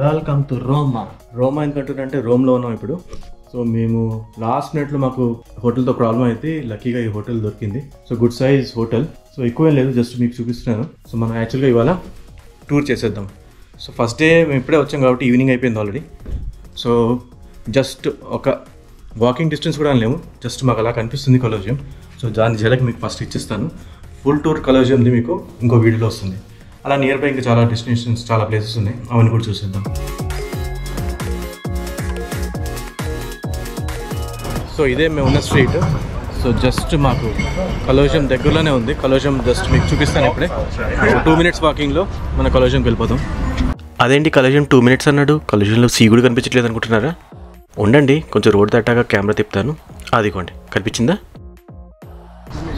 Welcome to రోమా ఎందుకంటే రోమ్లో ఉన్నాం ఇప్పుడు. సో మేము లాస్ట్ మినిట్లో మాకు హోటల్తో ప్రాబ్లం అయితే లక్కీగా ఈ హోటల్ దొరికింది. So good size hotel. So ఎక్కువ లేదు, జస్ట్ మీకు చూపిస్తున్నాను. సో మనం యాక్చువల్గా ఇవాళ టూర్ చేసేద్దాం. సో ఫస్ట్ డే మేము ఇప్పుడే వచ్చాం కాబట్టి ఈవినింగ్ అయిపోయింది ఆల్రెడీ. సో జస్ట్ ఒక వాకింగ్ డిస్టెన్స్ కూడా లేము, జస్ట్ మాకు అలా కనిపిస్తుంది కొలోజియం. సో దాని జలకి మీకు ఫస్ట్ ఇచ్చేస్తాను. ఫుల్ టూర్ కొలోజియంది మీకు ఇంకో వీడియోలో వస్తుంది. అలా నియర్ బై ఇంకా చాలా డెస్టినేషన్స్, చాలా ప్లేసెస్ ఉన్నాయి, అవన్నీ కూడా చూసేద్దాం. సో ఇదే మేము ఉన్న స్ట్రీట్. సో జస్ట్ మాకు కొలోజియం దగ్గరలోనే ఉంది. కొలోజియం జస్ట్ మీకు చూపిస్తాను ఇప్పుడే. 2 minutes వాకింగ్లో మన కొలోజియంకి వెళ్ళిపోతాం. అదేంటి కొలోజియం 2 minutes అన్నాడు? కొలోజియంలో సీ కూడా కనిపించట్లేదు అనుకుంటున్నారా? ఉండండి, కొంచెం రోడ్ దాటాక కెమెరా తిప్పుతాను. అదిగోండి, కనిపించిందా?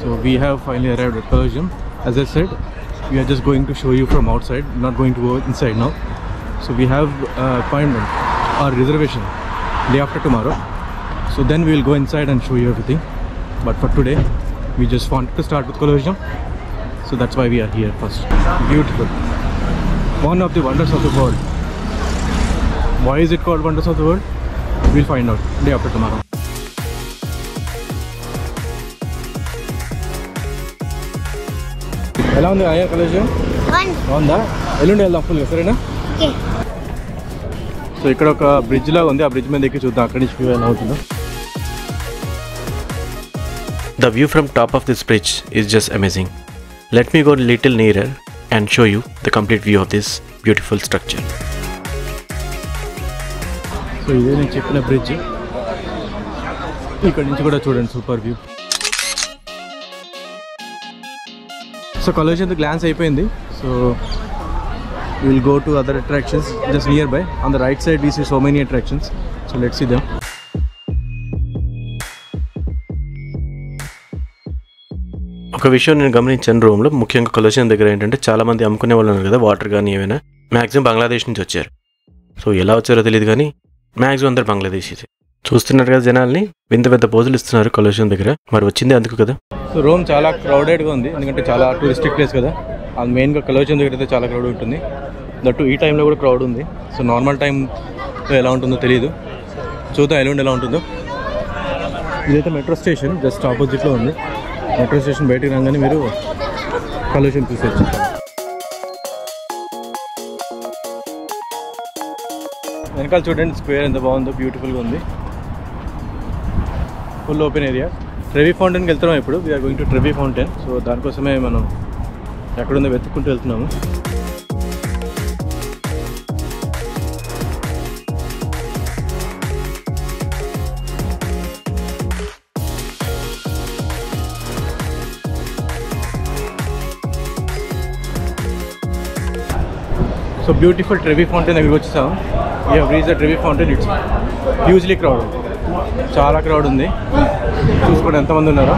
So we have finally arrived at Colosseum. As I said, we are just going to show you from outside, not going to go inside now. So we have appointment or reservation day after tomorrow. So then we will go inside and show you everything. But for today, we just wanted to start with Colosseum. So that's why we are here first. Beautiful. One of the wonders of the world. Why is it called Wonders of the World? We'll find out day after tomorrow. ఎలా ఉంది ఆయా కొలోజియం? బాగుందా? ఎల్లుండి వెళ్దాం ఫుల్గా, సరేనా? So ఇక్కడ ఒక బ్రిడ్జ్ లాగా ఉంది, ఆ బ్రిడ్జ్ మీద ఎక్కి చూద్దాం అక్కడి నుంచి వ్యూ ఎలా అవుతుందో. The view from top of this bridge is just amazing. Let me go a little nearer and show you the complete view of this beautiful structure. So ఇదే నేను చెప్పిన బ్రిడ్జ్. ఇక్కడ నుంచి కూడా చూడండి, super view. So Colosseum glance అయిపోయింది. So will go to other attractions just nearby. On the right side we see so many attractions. So let's see them. ఒక విషయం నేను గమనించాను రోమ్లో, ముఖ్యంగా కొలోజియం దగ్గర ఏంటంటే చాలామంది అమ్ముకునే వాళ్ళు ఉన్నారు కదా, వాటర్ కానీ ఏమైనా, మ్యాక్సిమం బంగ్లాదేశ్ నుంచి వచ్చారు. సో ఎలా వచ్చారో తెలియదు కానీ మ్యాక్సిమం అందరు బంగ్లాదేశీస్. చూస్తున్నారు కదా జనాల్ని, వింత పెద్ద పోజులు ఇస్తున్నారు కొలోజియం దగ్గర. మరి వచ్చింది అందుకు కదా. సో రోమ్ చాలా క్రౌడెడ్గా ఉంది, ఎందుకంటే చాలా టూరిస్టిక్ ప్లేస్ కదా. అది మెయిన్గా కొలోజియం దగ్గర అయితే చాలా క్రౌడ్ ఉంటుంది. దట్టు ఈ టైంలో కూడా క్రౌడ్ ఉంది. సో నార్మల్ టైంలో ఎలా ఉంటుందో తెలియదు, చూద్దాం ఎల్లుండి ఎలా ఉంటుందో. ఇదైతే మెట్రో స్టేషన్, జస్ట్ ఆపోజిట్లో ఉంది. మెట్రో స్టేషన్ బయటకు రాగానే మీరు కొలోజియం చూసేయచ్చు. వెనకాల చూడండి స్క్వేర్ ఎంత బాగుందో, బ్యూటిఫుల్గా ఉంది, ఫుల్ ఓపెన్ ఏరియా. ట్రెవీ ఫౌంటైన్కి వెళ్తున్నాం ఇప్పుడు. We are going to Trevi Fountain. So దానికోసమే మనం ఎక్కడుందో వెతుక్కుంటూ వెళ్తున్నాము. సో బ్యూటిఫుల్ ట్రెవీ ఫౌంటైన్ దగ్గరికి వచ్చేసాము. We have reached the Trevi Fountain. It's hugely crowd, చాలా క్రౌడ్ ఉంది. చూసుకోండి ఎంతమంది ఉన్నారో.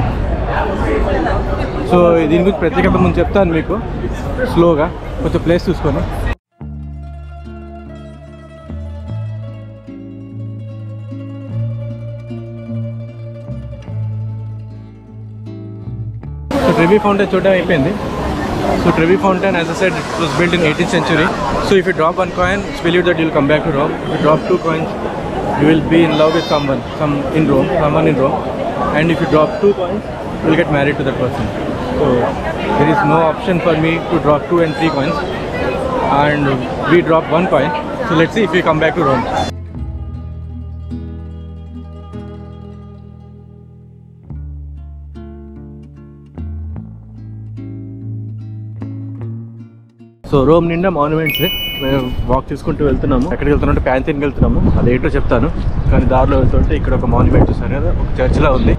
సో దీని గురించి ప్రత్యేకత ముందు చెప్తాను మీకు స్లోగా, కొంచెం ప్లేస్ చూసుకొని. సో ట్రెవీ ఫౌంటైన్ చూడడం అయిపోయింది. So Trevi Fountain, as I said, it was built in 18th century. So if you drop 1 coin, it's believed that you'll come back to Rome. If you drop 2 coins, you will be in love with someone in Rome. And if you drop 2 coins, you'll get married to that person. So there is no option for me to drop 2 and 3 coins. And we dropped 1 coin. So let's see if we come back to Rome. So Rome నిండా మాన్యుమెంట్సే. మేము walk చేసుకుంటూ వెళ్తున్నాము. ఎక్కడికి వెళ్తున్నామంటే ప్యాంథియన్కి వెళ్తున్నాము. అదేంటో చెప్తాను, కానీ దారిలో వెళ్తుంటే ఇక్కడ ఒక మాన్యుమెంట్ చూసాను కదా, ఒక చర్చ్లా ఉంది.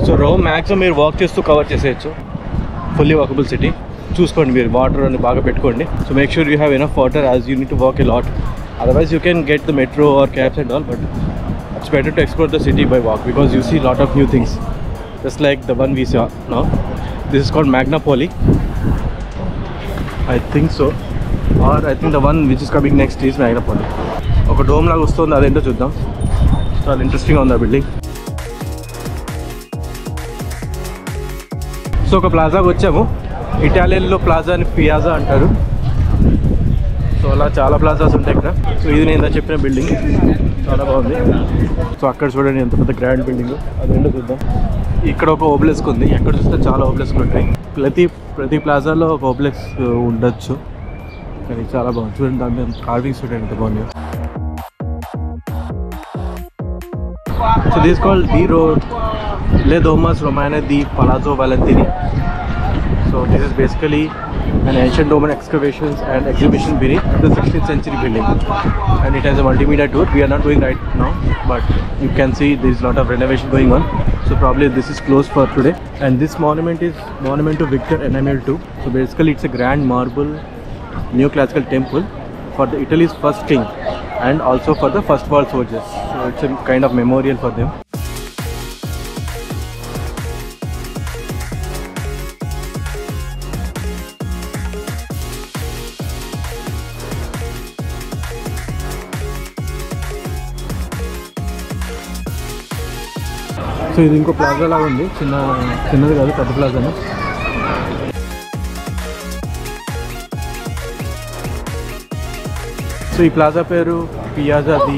సో రోమ్ మ్యాక్సిమం మీరు వాక్ చేస్తూ కవర్ చేసేయచ్చు. Fully walkable city. చూసుకోండి మీరు, వాటర్ అని బాగా పెట్టుకోండి. So make sure you have enough water as you need to walk a lot. Otherwise you can get the metro or cabs and all, but it's better to explore the city by walk because you see lot of new things, just like the one we saw now. This is called Magna Poli. I think so, or I think the one which is coming next is Magna Poli. ఒక dome లాగా వస్తుంది, అదేంటో చూద్దాం. చాలా ఇంట్రెస్టింగ్గా ఉంది ఆ building. So ఒక ప్లాజాకి వచ్చాము. ఇటాలియన్లో ప్లాజాని పియాజా అంటారు. సో అలా చాలా ప్లాజాస్ ఉంటాయి ఇక్కడ. సో ఇది నేను చెప్పిన బిల్డింగ్ చాలా బాగుంది. సో అక్కడ చూడండి ఎంత పెద్ద గ్రాండ్ బిల్డింగ్, అదేంటో చూద్దాం. ఇక్కడ ఒక ఓబ్లెస్క్ ఉంది, ఎక్కడ చూస్తే చాలా ఓబ్లెస్క్లు ఉంటాయి. ప్రతి ప్లాజాలో ఒక ఓబ్లెక్స్ ఉండొచ్చు, కానీ చాలా బాగుంది. చూడండి దాని మీద కార్వింగ్స్ చూడండి ఎంత బాగుంది. So this called the road Le Domus Romane di Palazzo Valentini. So this is basically an ancient Roman excavations and exhibition beneath the 16th century building, and it has a multimedia tour. We are not doing right now, but you can see there is a lot of renovation going on, so probably this is closed for today. And this monument is monument to Victor Emmanuel II. So basically it's a grand marble neoclassical temple for the Italy's first king and also for the first world soldiers. So it's a kind of memorial for them. So ఇది ఇంకో plaza లాగా ఉంది, చిన్నది కాదు, పెద్ద ప్లాజానే. So ఈ plaza పేరు Piazza di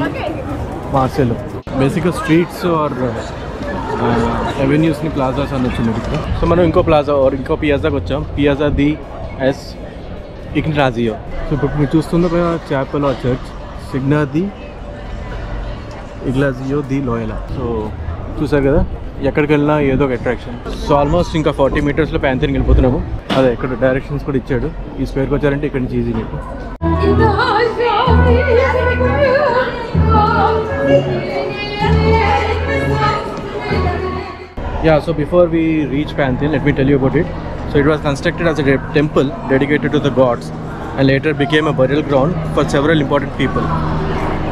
Marcello. బేసిక్గా స్ట్రీట్స్ ఆర్ అవెన్యూస్ని ప్లాజాస్ అని వచ్చింది ఇక్కడ. సో మనం ఇంకో పియాజాకి వచ్చాం, Piazza di S Ignazio. So ఇప్పుడు మీరు చూస్తున్న చాపెల్ ఆ చర్చ్ సిగ్నా di Ignazio di Loyola. So చూసారు కదా, ఎక్కడికి వెళ్ళినా ఏదో ఒక అట్రాక్షన్. సో ఆల్మోస్ట్ ఇంకా 40 మీటర్స్లో ప్యాంథియన్కి వెళ్ళిపోతున్నాము. అదే ఇక్కడ డైరెక్షన్స్ కూడా ఇచ్చాడు. ఈ స్క్వేర్కి వచ్చారంటే ఇక్కడ నుంచి ఈజీ మీకు. Yeah, so before we reach Pantheon, let me tell you about it. So it was constructed as a temple dedicated to the gods and later became a burial ground for several important people,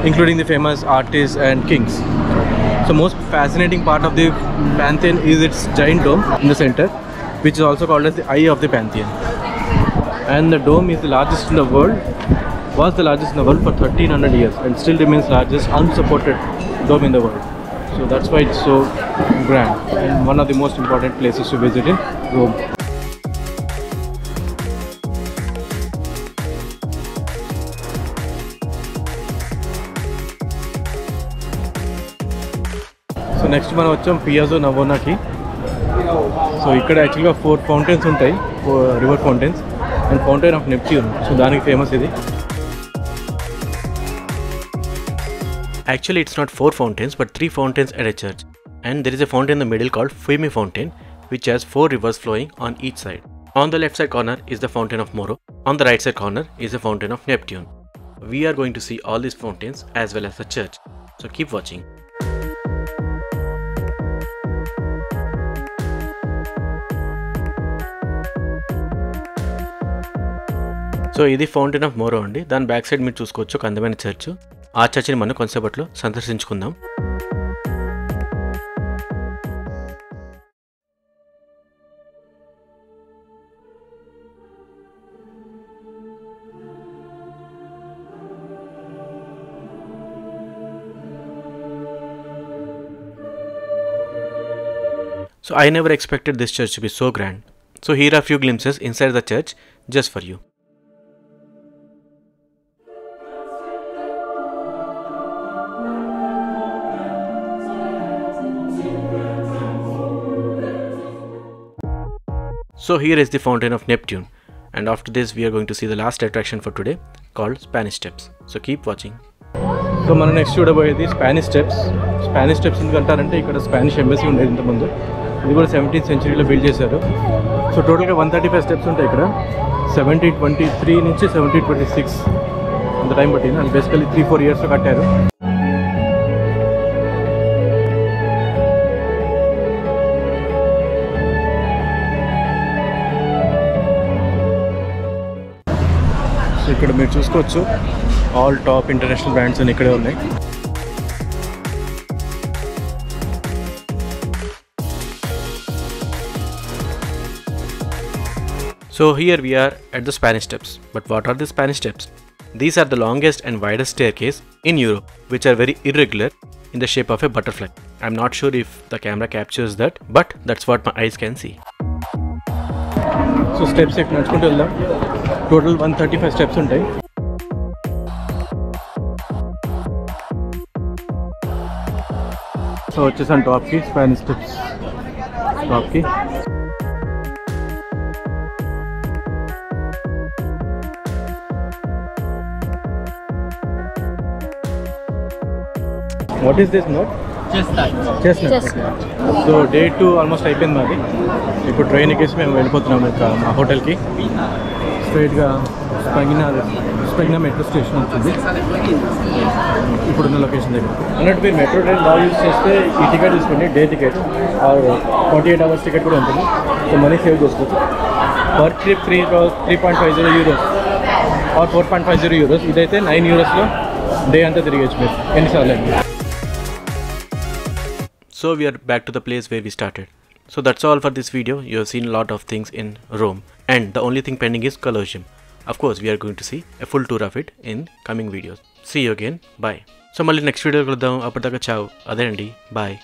including the famous artists and kings. So most fascinating part of the Pantheon is its giant dome in the center, which is also called as the eye of the Pantheon. And the dome is the largest in the world, was the largest in the world for 1300 years and still remains largest unsupported dome in the world. So that's why it's so grand and one of the most important places to visit in Rome. So next మనం వచ్చాం పియాజో నవోనాకి. So ఇక్కడ యాక్చువల్గా 4 fountains ఉంటాయి, river fountains and fountain of Neptune. So దానికి famous ఇది. Actually, it's not 4 fountains but 3 fountains at a church. And there is a fountain in the middle called Fiume Fountain, which has 4 rivers flowing on each side. On the left side corner is the fountain of Moro. On the right side corner is the fountain of Neptune. We are going to see all these fountains as well as the church. So keep watching. So ఇది fountain of మోరో అండి. దాని back side మీరు చూసుకోవచ్చు ఒక అందమైన church. ఆ చర్చిని మనం కొంతసేపట్లో సందర్శించుకుందాం. So I never expected this church to be so grand. So here are few glimpses inside the church just for you. So here is the fountain of Neptune, and after this we are going to see the last attraction for today called Spanish Steps. So keep watching. So మనం next చూడబోయేది Spanish steps. Spanish steps ఎందుకంటారంటే ఇక్కడ Spanish embassy ఉండేది ఇంతకుముందు. ఇది కూడా 17th centuryలో build చేశారు. So టోటల్గా 135 steps ఉంటాయి ఇక్కడ. 1723 నుంచి 1726 అంత టైం పట్టింది. అండ్ బేసికలీ 3-4 yearsలో కట్టారు. సో ఇక్కడ మీరు చూసుకోవచ్చు ఆల్ టాప్ ఇంటర్నేషనల్ బ్రాండ్స్ అని ఇక్కడే ఉన్నాయి. So here we are at the Spanish Steps. But what are the Spanish Steps? These are the longest and widest staircase in Europe, which are very irregular in the shape of a butterfly. I'm not sure if the camera captures that, but that's what my eyes can see. So steps ఇక్కడ నడుచుకుంటూ వెళ్దాం. Total 135 steps ఉంటాయి. So వచ్చేసాం టాప్కి, Spanish Steps టాప్కి. What is this note? Chestnut. So day 2 almost అయిపోయింది మాది. ఇప్పుడు ట్రైన్ ఎక్కేసి మేము వెళ్ళిపోతున్నాము ఇంకా మా హోటల్కి. స్ట్రైట్గా స్ప్రింగ్నా మెట్రో స్టేషన్ వచ్చింది ఇప్పుడున్న లొకేషన్ దగ్గర. అన్నట్టు మీరు మెట్రో ట్రైన్ బాగా యూజ్ చేస్తే ఈ టికెట్ తీసుకోండి, day ticket or 48 hours ticket కూడా ఉంటుంది. సో మనీ సేవ్ చేసుకోవచ్చు. Per trip 3.50 euros or 4.50 euros. ఇదైతే 9 euros డే అంతా తిరిగేచ్చు మీరు ఎన్నిసార్లు అండి. So we are back to the place where we started. So that's all for this video. You have seen a lot of things in Rome, and the only thing pending is Colosseum. Of course, we are going to see a full tour of it in coming videos. See you again. Bye. So mali next video kuldam. Appadaka ciao. Adandi. Bye.